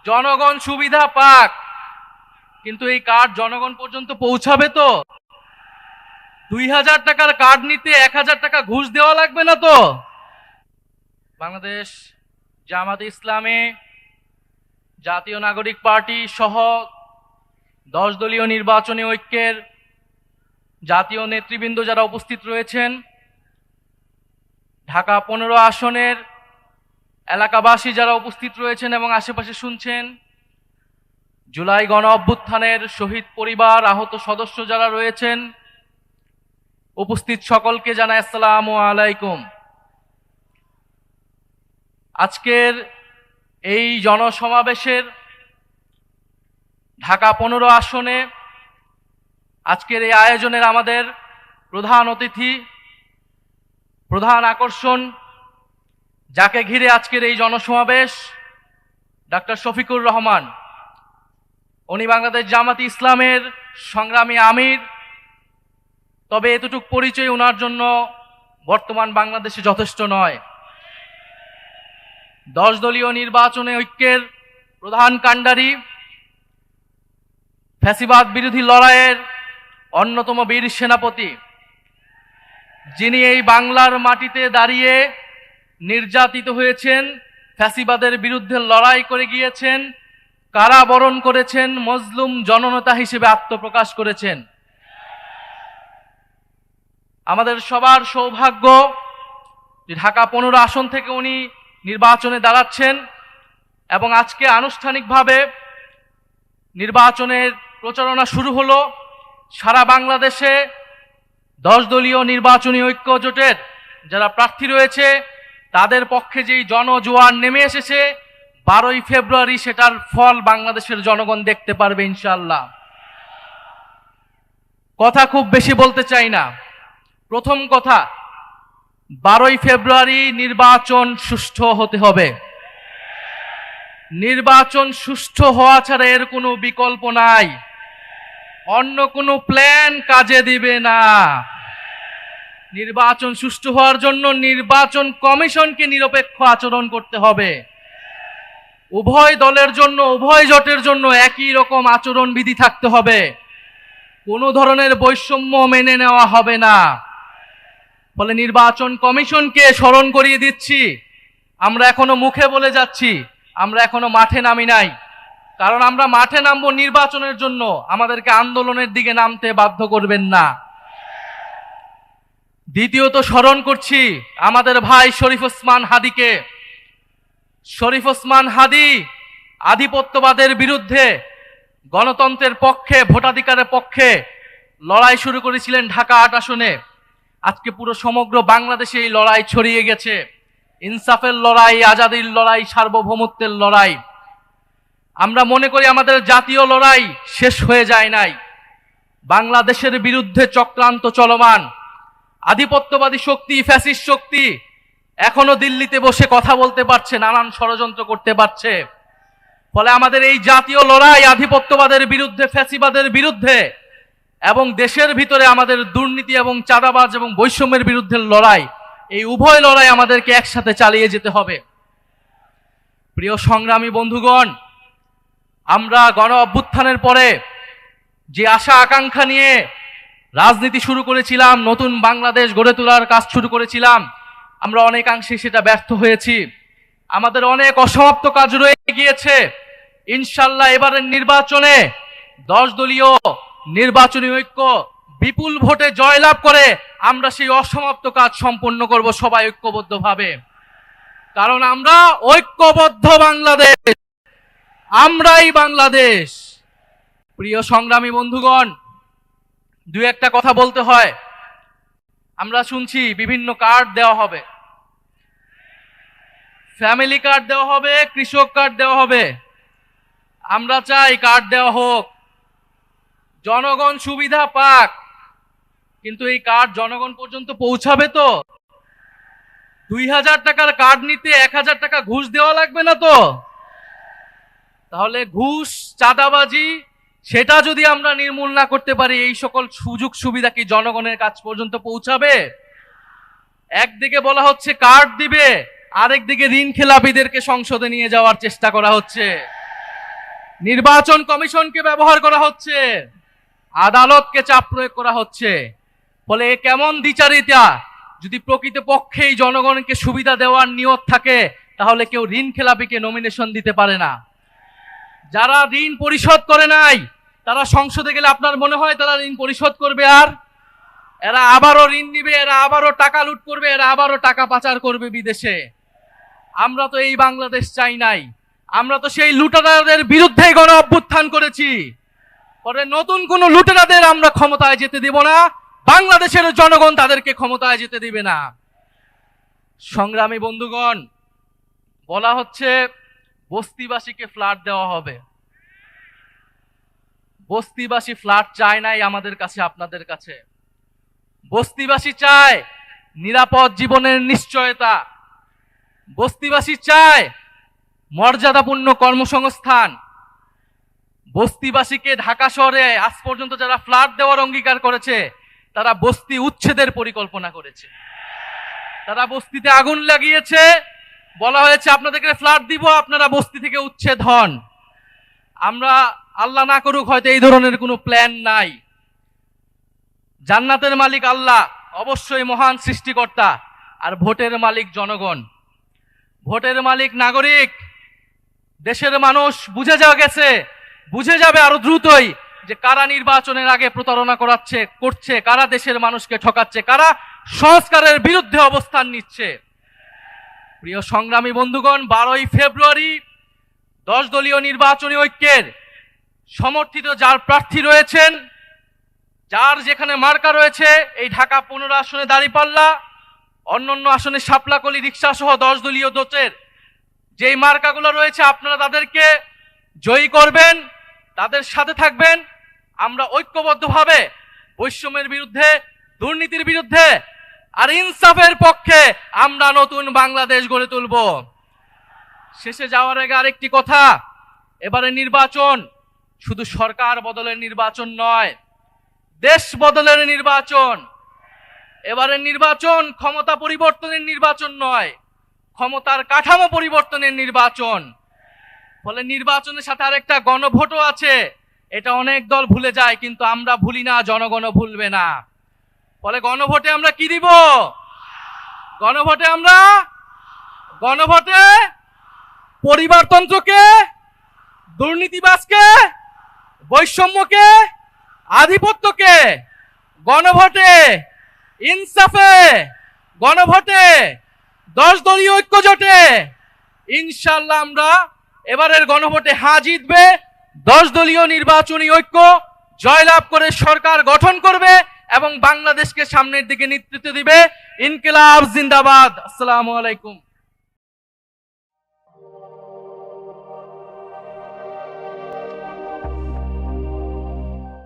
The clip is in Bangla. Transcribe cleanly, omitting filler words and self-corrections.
জনগণ সুবিধা পাক, কিন্তু এই কার্ড জনগণ পর্যন্ত পৌঁছাবে তো? 2000 টাকার কার্ড নিতে 1000 টাকা ঘুষ দেওয়া লাগবে না তো? বাংলাদেশ জামাতে ইসলামী, জাতীয় নাগরিক পার্টি সহ 10 দলীয় নির্বাচনী ঐক্যের জাতীয় নেতৃবৃন্দ যারা উপস্থিত রয়েছেন, ঢাকা 15 আসনের এলাকাবাসী যারা উপস্থিত রয়েছেন এবং আশেপাশে শুনছেন, জুলাই গণ অভ্যুত্থানের শহীদ পরিবার, আহত সদস্য যারা রয়েছেন, উপস্থিত সকলকে জানাই আসসালামু আলাইকুম। আজকের এই জনসমাবেশের ঢাকা 15 আসনে আজকের এই আয়োজনের আমাদের প্রধান অতিথি, প্রধান আকর্ষণ, যাকে ঘিরে আজকের এই জনসমাবেশ, ডাক্তার শফিকুর রহমান। উনি বাংলাদেশ জামাতে ইসলামের সংগ্রামী আমির, তবে এতটুক পরিচয় ওনার জন্য বর্তমান বাংলাদেশে যথেষ্ট নয়। 10 দলীয় নির্বাচনে ঐক্যের প্রধান কাণ্ডারি, ফ্যাসিবাদ বিরোধী লড়াইয়ের অন্যতম বীর সেনাপতি, যিনি এই বাংলার মাটিতে দাঁড়িয়ে নির্যাতিত হয়েছেন, ফ্যাসিবাদের বিরুদ্ধে লড়াই করে গিয়েছেন, কারাবরণ করেছেন, মজলুম জননেতা হিসেবে আত্মপ্রকাশ করেছেন। আমাদের সবার সৌভাগ্য যে ঢাকা 15 আসন থেকে উনি নির্বাচনে দাঁড়াচ্ছেন এবং আজকে আনুষ্ঠানিকভাবে নির্বাচনের প্রচারণা শুরু হলো। সারা বাংলাদেশে 10 দলীয় নির্বাচনী ঐক্য জোটের যারা প্রার্থী রয়েছে তাদের পক্ষে যেই জনজোয়ার নেমে এসেছে, 12ই ফেব্রুয়ারি সেটার ফল বাংলাদেশের জনগণ দেখতে পারবে ইনশাআল্লাহ। কথা খুব বেশি বলতে চাই না। প্রথম কথা, 12ই ফেব্রুয়ারি নির্বাচন সুষ্ঠু হতে হবে। নির্বাচন সুষ্ঠু হওয়া ছাড়া এর কোনো বিকল্প নাই। অন্য কোনো প্ল্যান কাজে দিবে না। নির্বাচন সুষ্ঠু হওয়ার জন্য নির্বাচন কমিশনকে নিরপেক্ষ আচরণ করতে হবে। উভয় দলের জন্য, উভয় জোটের জন্য একই রকম আচরণ বিধি থাকতে হবে। কোনো ধরনের বৈষম্য মেনে নেওয়া হবে না। ফলে নির্বাচন কমিশনকে স্মরণ করিয়ে দিচ্ছি, আমরা এখনো মুখে বলে যাচ্ছি, আমরা এখনো মাঠে নামি নাই। কারণ আমরা মাঠে নামবো নির্বাচনের জন্য, আমাদেরকে আন্দোলনের দিকে নামতে বাধ্য করবেন না। দ্বিতীয়ত স্মরণ করছি আমাদের ভাই শরীফ ওসমান হাদীকে। শরীফ ওসমান হাদী আধিপত্যবাদের বিরুদ্ধে, গণতন্ত্রের পক্ষে, ভোটাধিকারের পক্ষে লড়াই শুরু করেছিলেন ঢাকা 8 আসনে। আজকে পুরো সমগ্র বাংলাদেশে এই লড়াই ছড়িয়ে গেছে। ইনসাফের লড়াই, আজাদির লড়াই, সার্বভৌমত্বের লড়াই। আমরা মনে করি আমাদের জাতীয় লড়াই শেষ হয়ে যায় নাই। বাংলাদেশের বিরুদ্ধে চক্রান্ত চলমান। আধিপত্যবাদী শক্তি, ফ্যাসিস্ট শক্তি এখনো দিল্লিতে বসে কথা বলতে পারছে, নানান ষড়যন্ত্র করতে পারছে। ফলে আমাদের এই জাতীয় লড়াই আধিপত্যবাদের বিরুদ্ধে, ফ্যাসিবাদের বিরুদ্ধে এবং দেশের ভিতরে আমাদের দুর্নীতি এবং চাঁদাবাজ এবং বৈষম্যের বিরুদ্ধে লড়াই, এই উভয় লড়াই আমাদেরকে একসাথে চালিয়ে যেতে হবে। প্রিয় সংগ্রামী বন্ধুগণ, আমরা গণ অভ্যুত্থানের পরে যে আশা আকাঙ্ক্ষা নিয়ে রাজনীতি শুরু করেছিলাম, নতুন বাংলাদেশ গড়ে তোলার কাজ শুরু করেছিলাম, আমরা অনেকাংশে সেটা ব্যর্থ হয়েছি। আমাদের অনেক অসমাপ্ত কাজ রয়ে গিয়েছে। ইনশাআল্লাহ এবারের নির্বাচনে 10 দলীয় নির্বাচনী ঐক্য বিপুল ভোটে জয়লাভ করে আমরা সেই অসমাপ্ত কাজ সম্পন্ন করব সবাই ঐক্যবদ্ধভাবে। কারণ আমরা ঐক্যবদ্ধ বাংলাদেশ, আমরাই বাংলাদেশ। প্রিয় সংগ্রামী বন্ধুগণ, দুই একটা কথা বলতে হয়। আমরা শুনছি বিভিন্ন কার্ড দেওয়া হবে, ফ্যামিলি কার্ড দেওয়া হবে, কৃষক কার্ড দেওয়া হবে। আমরা চাই কার্ড দেওয়া হোক, জনগণ সুবিধা পাক, কিন্তু এই কার্ড জনগণ পর্যন্ত পৌঁছাবে তো? 2000 টাকার কার্ড নিতে 1000 টাকা ঘুষ দেওয়া লাগবে না তো? তাহলে ঘুষ, চাঁদাবাজি সেটা যদি আমরা নির্মূল না করতে পারি, এই সকল সুযোগ সুবিধা কি জনগণের কাছ পর্যন্ত পৌঁছাবে? একদিকে বলা হচ্ছে কার্ড দিবে, আরেকদিকে ঋণ খেলাপিদেরকে সংসদে নিয়ে যাওয়ার চেষ্টা করা হচ্ছে। নির্বাচন কমিশনকে ব্যবহার করা হচ্ছে, আদালতকে চাপ প্রয়োগ করা হচ্ছে। ফলে এ কেমন দ্বিচারিতা? যদি প্রকৃতপক্ষেই জনগণকে সুবিধা দেওয়ার নিয়ত থাকে তাহলে কেউ ঋণ খেলাপিকে নমিনেশন দিতে পারে না। যারা ঋণ পরিশোধ করে নাই তারা সংসদে গেলে আপনার মনে হয় তারা ঋণ পরিশোধ করবে? আর এরা আবারও ঋণ নিবে, এরা আবারও টাকা লুট করবে, এরা আবারও টাকা পাচার করবে বিদেশে। আমরা তো এই বাংলাদেশ চাই নাই, আমরা তো সেই লুটেরাদের বিরুদ্ধে গণ অভ্যুত্থান করেছি। পরে নতুন কোন লুটেরাদের আমরা ক্ষমতায় যেতে দেব না, বাংলাদেশের জনগণ তাদেরকে ক্ষমতায় যেতে দিবে না। সংগ্রামী বন্ধুগণ, বলা হচ্ছে বস্তিবাসীকে ফ্ল্যাট দেওয়া হবে। বস্তিবাসী ফ্ল্যাট চায় নাই আমাদের কাছে, আপনাদের কাছে। বস্তিবাসী চায় নিরাপদ জীবনের নিশ্চয়তা। বস্তিবাসী চায় মর্যাদাপূর্ণ কর্মসংস্থান। বস্তিবাসীকে ঢাকা শহরে আজ পর্যন্ত যারা ফ্ল্যাট দেওয়ার অঙ্গীকার করেছে তারা বস্তি উচ্ছেদের পরিকল্পনা করেছে। তারা বস্তিতে আগুন লাগিয়েছে, বলা হয়েছে আপনাদেরকে ফ্ল্যাট দিব, আপনারা বস্তি থেকে উচ্ছেদ হন। আমরা আল্লাহ না করুক হয়তো এই ধরনের কোনো প্ল্যান নাই। জান্নাতের মালিক আল্লাহ, অবশ্যই মহান সৃষ্টিকর্তা, আর ভোটের মালিক জনগণ। ভোটের মালিক নাগরিক, দেশের মানুষ বুঝে বুঝে যাবে আরো দ্রুতই যে কারা নির্বাচনের আগে প্রতারণা করছে, কারা দেশের মানুষকে ঠকাচ্ছে, কারা সংস্কারের বিরুদ্ধে অবস্থান নিচ্ছে। প্রিয় সংগ্রামী বন্ধুগণ, 12ই ফেব্রুয়ারি 10 দলীয় নির্বাচনী ঐক্যের সমর্থিত যার প্রার্থী রয়েছেন, যার যেখানে মার্কা রয়েছে, এই ঢাকা 15 আসনে দাঁড়িপাল্লা, অন্যান্য আসনে শাপলাকলি, রিক্সা সহ 10 দলীয় জোটের যেই মার্কাগুলো রয়েছে, আপনারা তাদেরকে জয়ী করবেন, তাদের সাথে থাকবেন। আমরা ঐক্যবদ্ধভাবে বৈষম্যের বিরুদ্ধে, দুর্নীতির বিরুদ্ধে আর ইনসাফের পক্ষে আমরা নতুন বাংলাদেশ গড়ে তুলব। শেষে যাওয়ার আগে আরেকটি কথা, এবারে নির্বাচন শুধু সরকার বদলের নির্বাচন নয়, দেশ বদলের নির্বাচন। এবারে নির্বাচন ক্ষমতা পরিবর্তনের নির্বাচন নয়, ক্ষমতার কাঠামো পরিবর্তনের নির্বাচন। ফলে নির্বাচনের সাথে আরেকটা গণভোটও আছে। এটা অনেক দল ভুলে যায়, কিন্তু আমরা ভুলি না, জনগণও ভুলবে না। ফলে গণভোটে আমরা কি দিব? গণভোটে পরিবারতন্ত্রকে, দুর্নীতিবাজকে, বৈষম্যকে, আধিপত্যকে, গণভোটে ইনসাফে, গণভোটে 10 দলীয় ঐক্য জোটে ইনশাআল্লাহ আমরা এবারের গণভোটে হ্যাঁ জিতবে। 10 দলীয় নির্বাচনী ঐক্য জয়লাভ করে সরকার গঠন করবে এবং বাংলাদেশকে সামনের দিকে নেতৃত্ব দিবে। ইনকিলাব জিন্দাবাদ। আসসালামু আলাইকুম।